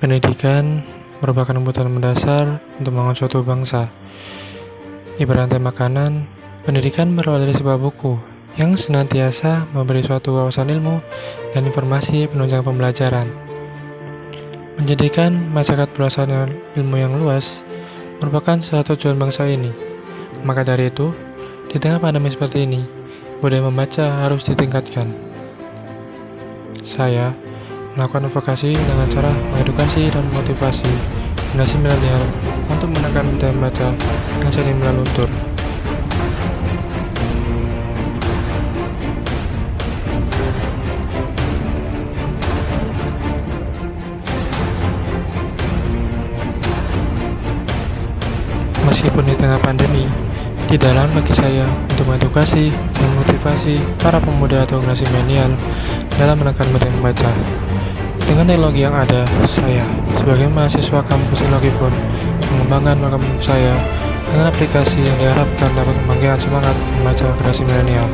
Pendidikan merupakan kebutuhan mendasar untuk membangun suatu bangsa. Ibarat makanan, pendidikan berawal dari sebuah buku yang senantiasa memberi suatu wawasan ilmu dan informasi penunjang pembelajaran. Menjadikan masyarakat berdasarkan ilmu yang luas merupakan salah satu tujuan bangsa ini. Maka dari itu, di tengah pandemi seperti ini, budaya membaca harus ditingkatkan. Saya melakukan advokasi dengan cara mengedukasi dan motivasi generasi milenial untuk menekan budaya membaca yang sering luntur. Meskipun di tengah pandemi, tidak larang bagi saya untuk mengedukasi dan memotivasi para pemuda atau generasi milenial dalam menekan budaya membaca. Dengan teknologi yang ada, saya sebagai mahasiswa kampus teknologi pun mengembangkan program saya dengan aplikasi yang diharapkan dapat membangkitkan semangat membaca generasi milenial.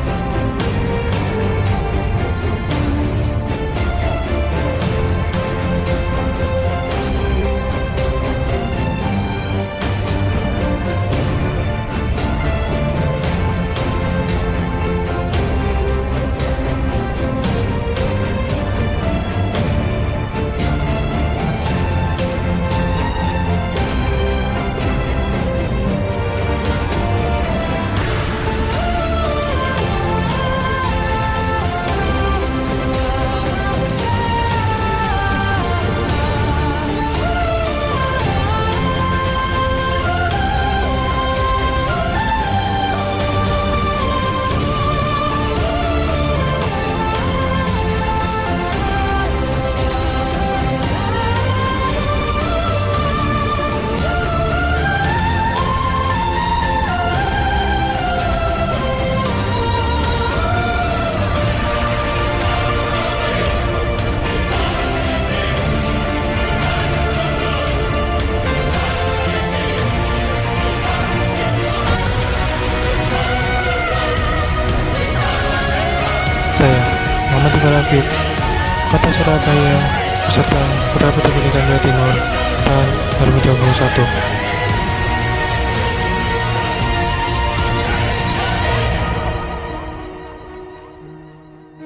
Saya, Muhammad Iqbal Hafiz, Kota Surabaya, beserta Putra Putri Pendidikan Jawa Timur tahun 2021.